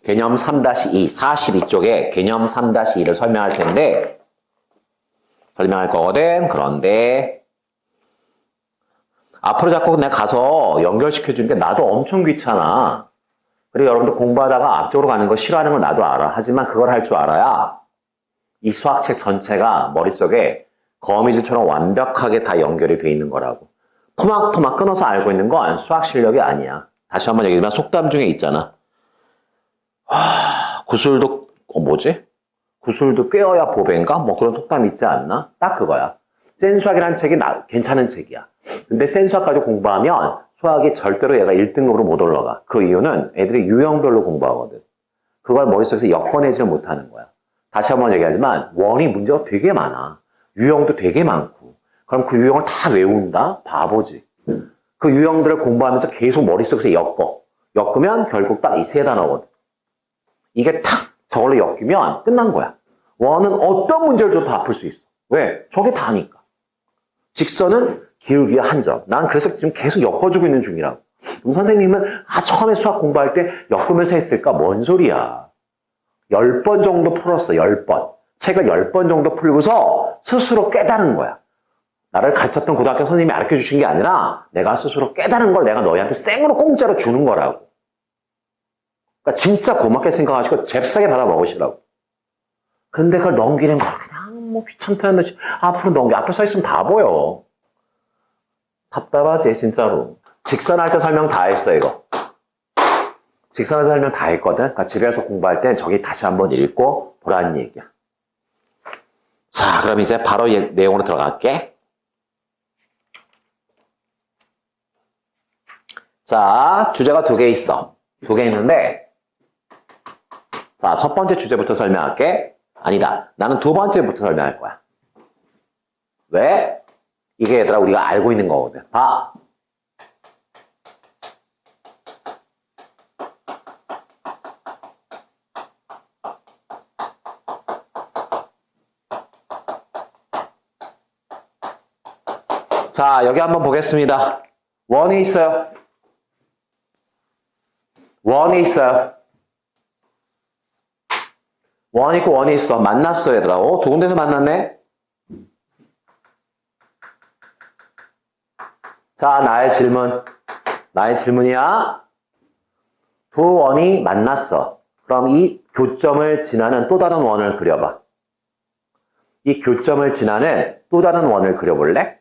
개념 3-2, 42쪽에 개념 3-2를 설명할 텐데, 설명할 거거든. 그런데, 앞으로 자꾸 내가 가서 연결시켜주는 게 나도 엄청 귀찮아. 그리고 여러분들 공부하다가 앞쪽으로 가는 거 싫어하는 건 나도 알아. 하지만 그걸 할 줄 알아야 이 수학책 전체가 머릿속에 거미줄처럼 완벽하게 다 연결이 돼 있는 거라고. 토막토막 끊어서 알고 있는 건 수학 실력이 아니야. 다시 한번 얘기하지만 속담 중에 있잖아. 구슬도 뭐지? 구슬도 꿰어야 보배인가? 뭐 그런 속담 있지 않나? 딱 그거야. 센 수학이라는 책이 괜찮은 책이야. 근데 센 수학까지 공부하면 수학이 절대로 얘가 1등급으로 못 올라가. 그 이유는 애들이 유형별로 공부하거든. 그걸 머릿속에서 엮어내지를 못하는 거야. 다시 한번 얘기하지만 원이 문제가 되게 많아. 유형도 되게 많고. 그럼 그 유형을 다 외운다? 바보지. 그 유형들을 공부하면서 계속 머릿속에서 엮으면 결국 딱 이 세 단어거든. 이게 탁 저걸로 엮이면 끝난 거야. 원은 어떤 문제를 줘도 다 풀 수 있어. 왜? 저게 다니까. 직선은 기울기의 한 점. 난 그래서 지금 계속 엮어주고 있는 중이라고. 그럼 선생님은 처음에 수학 공부할 때 엮으면서 했을까? 뭔 소리야. 10번 정도 풀었어. 10번. 책을 10번 정도 풀고서 스스로 깨달은 거야. 나를 가르쳤던 고등학교 선생님이 가르쳐 주신 게 아니라 내가 스스로 깨달은 걸 내가 너희한테 생으로 공짜로 주는 거라고. 그러니까 진짜 고맙게 생각하시고 잽싸게 받아 먹으시라고. 근데 그걸 넘기는 걸 그냥 뭐 귀찮다는 듯이 앞으로 넘겨. 앞에 서 있으면 다 보여. 답답하지 진짜로. 직선할 때 설명 다 했어 이거. 직선할 때 설명 다 했거든. 그러니까 집에서 공부할 땐 저기 다시 한번 읽고 보라는 얘기야. 자, 그럼 이제 바로 내용으로 들어갈게. 자, 주제가 2개 있어. 2개 있는데, 자, 첫 번째 주제부터 설명할게. 아니다. 나는 두 번째부터 설명할 거야. 왜? 이게 얘들아 우리가 알고 있는 거거든. 봐. 자, 여기 한번 보겠습니다. 원이 있어요. 원이 있어요. 원 있고 원이 있어. 만났어, 얘들아. 두 군데서 만났네? 자, 나의 질문. 나의 질문이야. 두 원이 만났어. 그럼 이 교점을 지나는 또 다른 원을 그려봐. 이 교점을 지나는 또 다른 원을 그려볼래?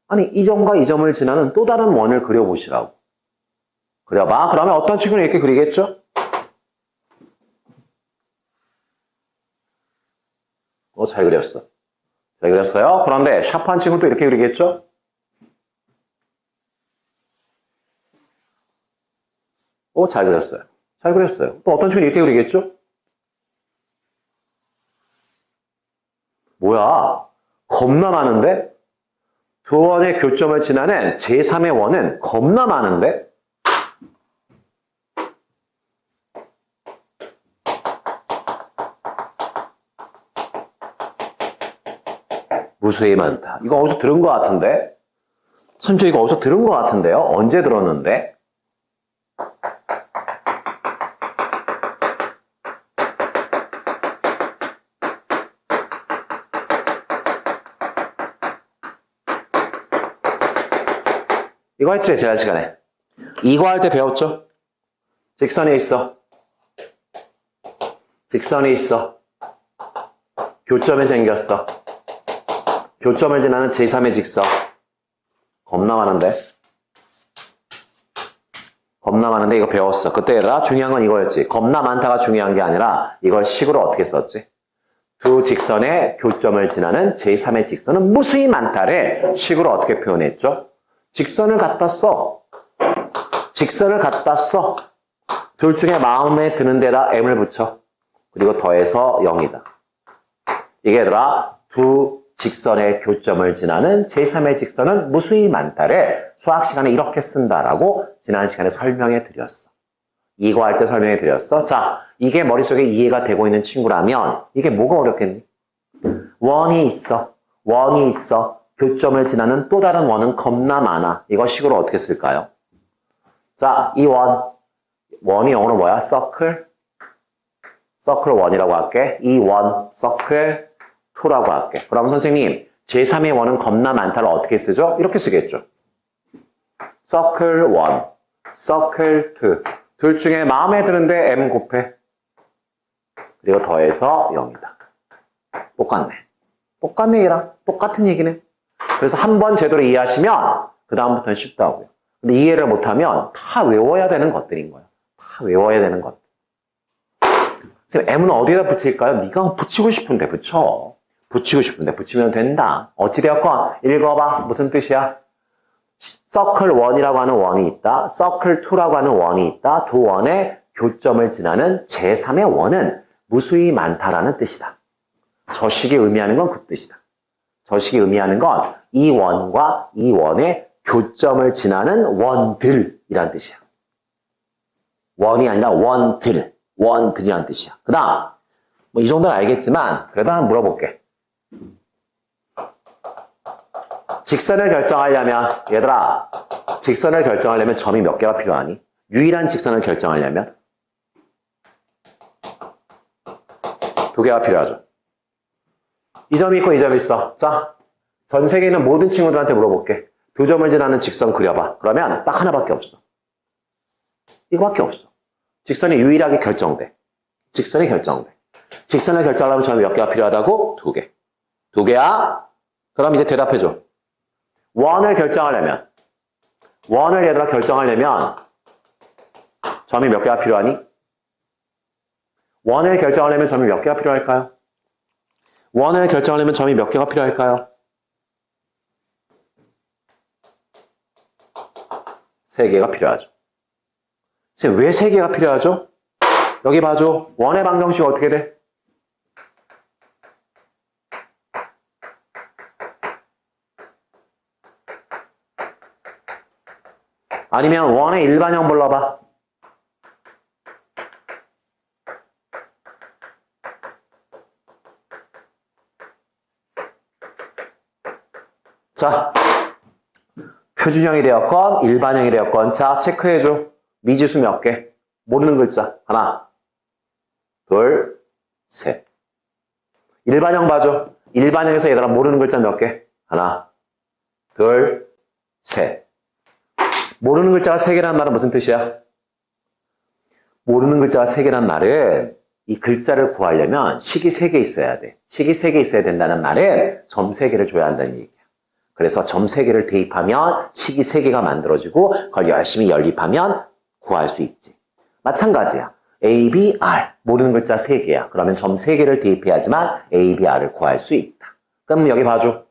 아니, 이 점과 이 점을 지나는 또 다른 원을 그려보시라고. 그려봐. 그러면 어떤 친구는 이렇게 그리겠죠? 잘 그렸어. 잘 그렸어요? 그런데 샤프한 친구도 이렇게 그리겠죠? 잘 그렸어요. 잘 그렸어요. 또 어떤 친구는 이렇게 그리겠죠? 뭐야? 겁나 많은데? 두 원의 교점을 지나는 제3의 원은 겁나 많은데? 무수히 많다. 이거 어디서 들은 것 같은데? 선생님 이거 어디서 들은 것 같은데요? 언제 들었는데? 이거 했지, 지난 시간에. 이거 할 때 배웠죠? 직선이 있어. 직선이 있어. 교점이 생겼어. 교점을 지나는 제3의 직선. 겁나 많은데? 겁나 많은데 이거 배웠어. 그때 얘들아 중요한 건 이거였지. 겁나 많다가 중요한 게 아니라 이걸 식으로 어떻게 썼지? 두 직선의 교점을 지나는 제3의 직선은 무수히 많다를 식으로 어떻게 표현했죠? 직선을 갖다 써. 직선을 갖다 써. 둘 중에 마음에 드는 데다 m을 붙여. 그리고 더해서 0이다. 이게 얘들아 두 직선의 교점을 지나는 제3의 직선은 무수히 많다를 수학 시간에 이렇게 쓴다라고 지난 시간에 설명해 드렸어. 이거 할 때 설명해 드렸어. 자, 이게 머릿속에 이해가 되고 있는 친구라면 이게 뭐가 어렵겠니? 원이 있어. 원이 있어. 교점을 지나는 또 다른 원은 겁나 많아. 이거 식으로 어떻게 쓸까요? 자, 이 원. 원이 영어로 뭐야? 서클? 서클 1이라고 할게. 이 원, 서클 2라고 할게. 그럼 선생님, 제3의 원은 겁나 많다를 어떻게 쓰죠? 이렇게 쓰겠죠. 서클 1, 서클 2. 둘 중에 마음에 드는데 m 곱해. 그리고 더해서 0이다. 똑같네. 똑같네 얘랑. 똑같은 얘기네. 그래서 한 번 제대로 이해하시면 그 다음부터는 쉽다고요. 근데 이해를 못하면 다 외워야 되는 것들인 거예요. 다 외워야 되는 것. 선생님, m은 어디에다 붙일까요? 네가 붙이고 싶은데 붙여. 붙이고 싶은데 붙이면 된다. 어찌되었건 읽어봐. 무슨 뜻이야? 서클 1이라고 하는 원이 있다. 서클 2라고 하는 원이 있다. 두 원의 교점을 지나는 제3의 원은 무수히 많다라는 뜻이다. 저 식이 의미하는 건 그 뜻이다. 저 식이 의미하는 건 이 원과 이 원의 교점을 지나는 원들이란 뜻이야. 원이 아니라 원들이란 뜻이야. 그 다음, 뭐 이 정도는 알겠지만 그래도 한번 물어볼게. 직선을 결정하려면, 얘들아, 직선을 결정하려면 점이 몇 개가 필요하니? 유일한 직선을 결정하려면 2개가 필요하죠. 이 점이 있고 이 점이 있어. 자, 전 세계에 있는 모든 친구들한테 물어볼게. 2점을 지나는 직선 그려봐. 그러면 딱 하나밖에 없어. 이거밖에 없어. 직선이 유일하게 결정돼. 직선이 결정돼. 직선을 결정하려면 점이 몇 개가 필요하다고? 2개. 2개야? 그럼 이제 대답해줘. 원을 결정하려면, 원을 얘들아 결정하려면 점이 몇 개가 필요하니? 원을 결정하려면 점이 몇 개가 필요할까요? 원을 결정하려면 점이 몇 개가 필요할까요? 3개가 필요하죠. 왜 3개가 필요하죠? 여기 봐줘. 원의 방정식 어떻게 돼? 아니면 원의 일반형 불러봐. 자, 표준형이 되었건 일반형이 되었건 자, 체크해줘. 미지수 몇 개? 모르는 글자. 하나, 둘, 셋. 일반형 봐줘. 일반형에서 얘들아 모르는 글자 몇 개? 하나, 둘, 셋. 모르는 글자가 3개라는 말은 무슨 뜻이야? 모르는 글자가 3개라는 말은 이 글자를 구하려면 식이 3개 있어야 돼. 식이 3개 있어야 된다는 말은 점 3개를 줘야 한다는 얘기야. 그래서 점 3개를 대입하면 식이 3개가 만들어지고 그걸 열심히 연립하면 구할 수 있지. 마찬가지야. A, B, R. 모르는 글자 3개야. 그러면 점 3개를 대입해야지만 A, B, R을 구할 수 있다. 그럼 여기 봐줘.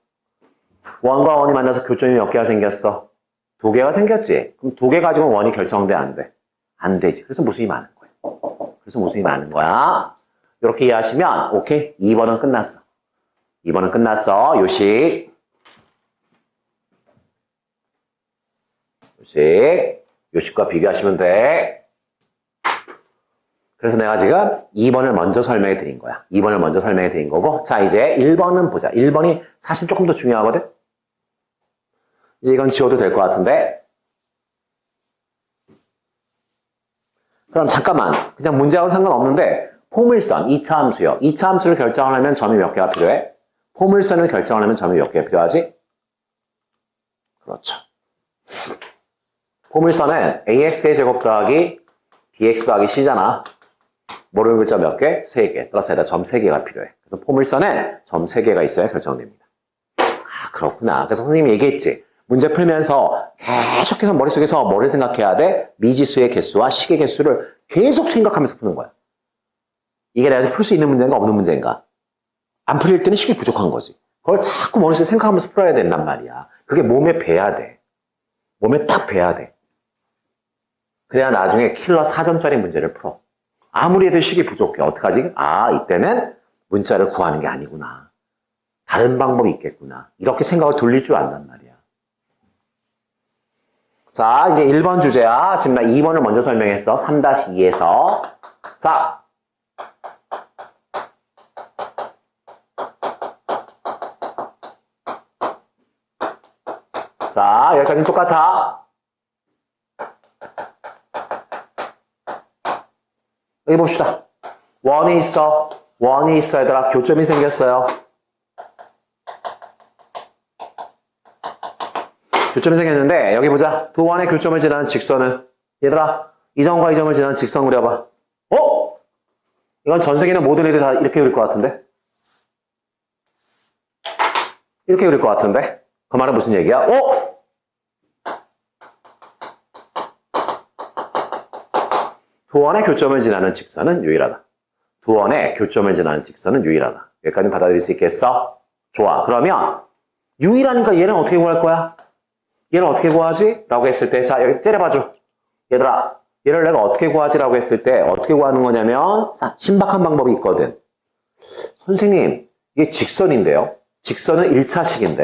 원과 원이 만나서 교점이 몇 개가 생겼어? 2개가 생겼지? 그럼 2개 가지고 원이 결정돼, 안 돼? 안 되지. 그래서 무수히 많은 거야. 그래서 무수히 많은 거야. 이렇게 이해하시면, 오케이. 2번은 끝났어. 2번은 끝났어. 요식. 요식과 비교하시면 돼. 그래서 내가 지금 2번을 먼저 설명해 드린 거야. 2번을 먼저 설명해 드린 거고. 자, 이제 1번은 보자. 1번이 사실 조금 더 중요하거든? 이제 이건 지워도 될 것 같은데. 그럼 잠깐만. 그냥 문제하고 상관없는데, 포물선, 2차 함수요. 2차 함수를 결정하려면 점이 몇 개가 필요해? 포물선을 결정하려면 점이 몇 개가 필요하지? 그렇죠. 포물선은 ax의 제곱 더하기 bx 더하기 c잖아. 모르는 글자 몇 개? 3개. 따라서 여기다 점 3개가 필요해. 그래서 포물선은 점 3개가 있어야 결정됩니다. 아, 그렇구나. 그래서 선생님이 얘기했지. 문제 풀면서 계속해서 머릿속에서 뭐를 생각해야 돼? 미지수의 개수와 식의 개수를 계속 생각하면서 푸는 거야. 이게 내가 풀 수 있는 문제인가 없는 문제인가? 안 풀릴 때는 식이 부족한 거지. 그걸 자꾸 머릿속에 생각하면서 풀어야 된단 말이야. 그게 몸에 배야 돼. 몸에 딱 배야 돼. 그래야 나중에 킬러 4점짜리 문제를 풀어. 아무리 해도 식이 부족해. 어떡하지? 아, 이때는 문자를 구하는 게 아니구나. 다른 방법이 있겠구나. 이렇게 생각을 돌릴 줄 안단 말이야. 자, 이제 1번 주제야. 지금 나 2번을 먼저 설명했어. 3-2에서. 자. 자, 여기까지는 똑같아. 여기 봅시다. 원이 있어. 원이 있어. 얘들아, 교점이 생겼어요. 교점이 생겼는데, 여기 보자. 두 원의 교점을 지나는 직선은, 얘들아, 이 점과 이 점을 지나는 직선 그려봐. 어? 이건 전 세계는 모든 애들이 다 이렇게 그릴 것 같은데? 이렇게 그릴 것 같은데? 그 말은 무슨 얘기야? 어? 두 원의 교점을 지나는 직선은 유일하다. 두 원의 교점을 지나는 직선은 유일하다. 여기까지 받아들일 수 있겠어? 좋아. 그러면 유일하니까 얘는 어떻게 구할 거야? 얘는 어떻게 구하지? 라고 했을 때, 자, 여기 째려봐줘. 얘들아, 얘를 내가 어떻게 구하지? 라고 했을 때 어떻게 구하는 거냐면 신박한 방법이 있거든. 선생님, 이게 직선인데요. 직선은 1차식인데.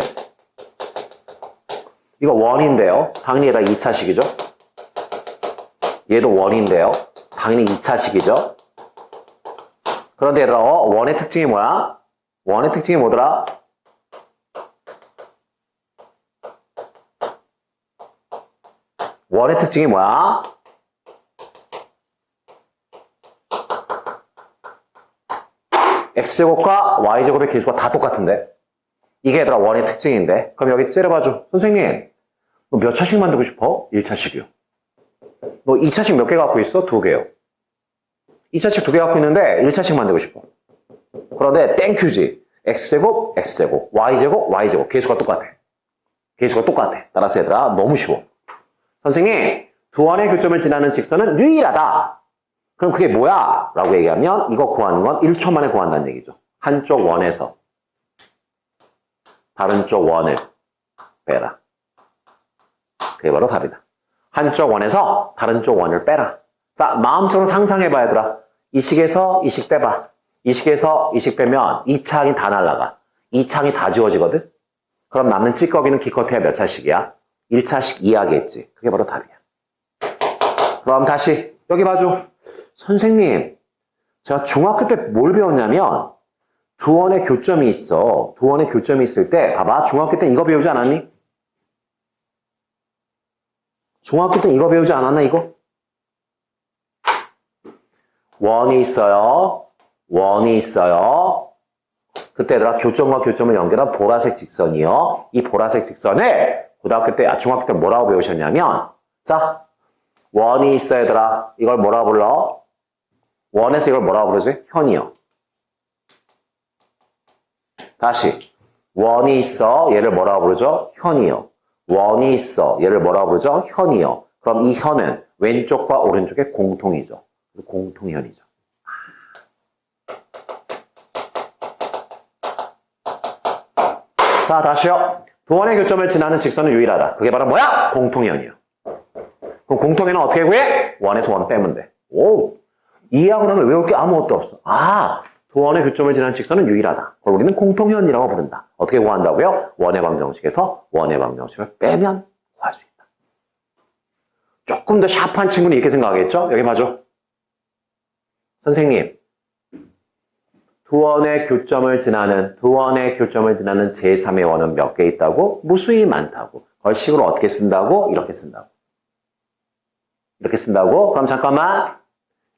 이거 원인데요. 당연히 얘가 2차식이죠. 얘도 원인데요. 당연히 2차식이죠. 그런데 얘들아, 원의 특징이 뭐야? 원의 특징이 뭐더라? 원의 특징이 뭐야? x제곱과 y제곱의 계수가 다 똑같은데? 이게 얘들아 원의 특징인데? 그럼 여기 째려봐줘. 선생님, 너 몇 차식 만들고 싶어? 1차식이요. 너 2차식 몇 개 갖고 있어? 2개요. 2차식 2개 갖고 있는데 1차식 만들고 싶어. 그런데 땡큐지. x제곱, x제곱, y제곱, y제곱. 계수가 똑같아. 계수가 똑같아. 따라서 얘들아 너무 쉬워. 선생님, 두 원의 교점을 지나는 직선은 유일하다. 그럼 그게 뭐야? 라고 얘기하면 이거 구하는 건 1초 만에 구한다는 얘기죠. 한쪽 원에서 다른 쪽 원을 빼라. 그게 바로 답이다. 한쪽 원에서 다른 쪽 원을 빼라. 자, 마음처럼 상상해봐, 얘들아. 이 식에서 이 식 빼봐. 이 식에서 이 식 빼면 2차항이 다 날라가. 2차항이 다 지워지거든? 그럼 남는 찌꺼기는 기껏해야 몇 차식이야? 1차식 이야기했지. 그게 바로 답이야. 그럼 다시 여기 봐줘. 선생님, 제가 중학교 때 뭘 배웠냐면 두 원의 교점이 있어. 두 원의 교점이 있을 때 봐봐. 중학교 때 이거 배우지 않았니? 중학교 때 이거 배우지 않았나 이거? 원이 있어요. 원이 있어요. 그때 얘들아 교점과 교점을 연결한 보라색 직선이요. 이 보라색 직선을 고등학교 때, 중학교 때 뭐라고 배우셨냐면 자, 원이 있어 얘들아. 이걸 뭐라고 불러? 원에서 이걸 뭐라고 부르지? 현이요. 다시 원이 있어. 얘를 뭐라고 부르죠? 현이요. 원이 있어. 얘를 뭐라고 부르죠? 현이요. 그럼 이 현은 왼쪽과 오른쪽의 공통이죠. 공통현이죠. 자, 다시요. 두 원의 교점을 지나는 직선은 유일하다. 그게 바로 뭐야? 공통현이요. 그럼 공통현은 어떻게 구해? 원에서 원 빼면 돼. 오, 이해하고 나면 외울 게 아무것도 없어. 아, 두 원의 교점을 지나는 직선은 유일하다. 그걸 우리는 공통현이라고 부른다. 어떻게 구한다고요? 원의 방정식에서 원의 방정식을 빼면 구할 수 있다. 조금 더 샤프한 친구는 이렇게 생각하겠죠? 여기 봐줘. 선생님, 두 원의 교점을 지나는 제3의 원은 몇 개 있다고? 무수히 많다고. 그걸 식으로 어떻게 쓴다고? 이렇게 쓴다고. 이렇게 쓴다고? 그럼 잠깐만.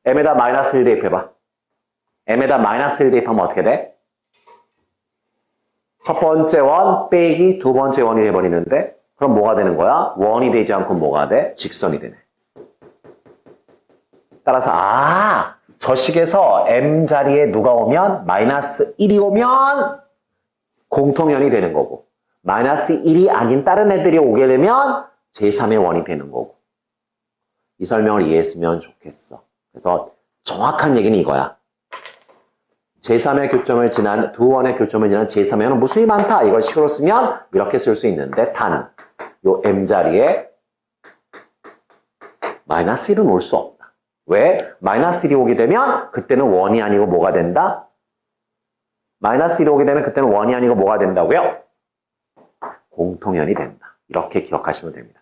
m에다 마이너스 1 대입해봐. m에다 마이너스 1 대입하면 어떻게 돼? 첫 번째 원 빼기 두 번째 원이 돼버리는데 그럼 뭐가 되는 거야? 원이 되지 않고 뭐가 돼? 직선이 되네. 따라서 저 식에서 m 자리에 누가 오면 마이너스 1이 오면 공통현이 되는 거고 마이너스 1이 아닌 다른 애들이 오게 되면 제3의 원이 되는 거고 이 설명을 이해했으면 좋겠어. 그래서 정확한 얘기는 이거야. 제3의 교점을 지난 두 원의 교점을 지난 제3의 원은 무수히 많다. 이걸 식으로 쓰면 이렇게 쓸 수 있는데 단 요 m 자리에 마이너스 1은 올 수 없다. 왜? 마이너스 1이 오게 되면 그때는 원이 아니고 뭐가 된다? 마이너스 1이 오게 되면 그때는 원이 아니고 뭐가 된다고요? 공통현이 된다. 이렇게 기억하시면 됩니다.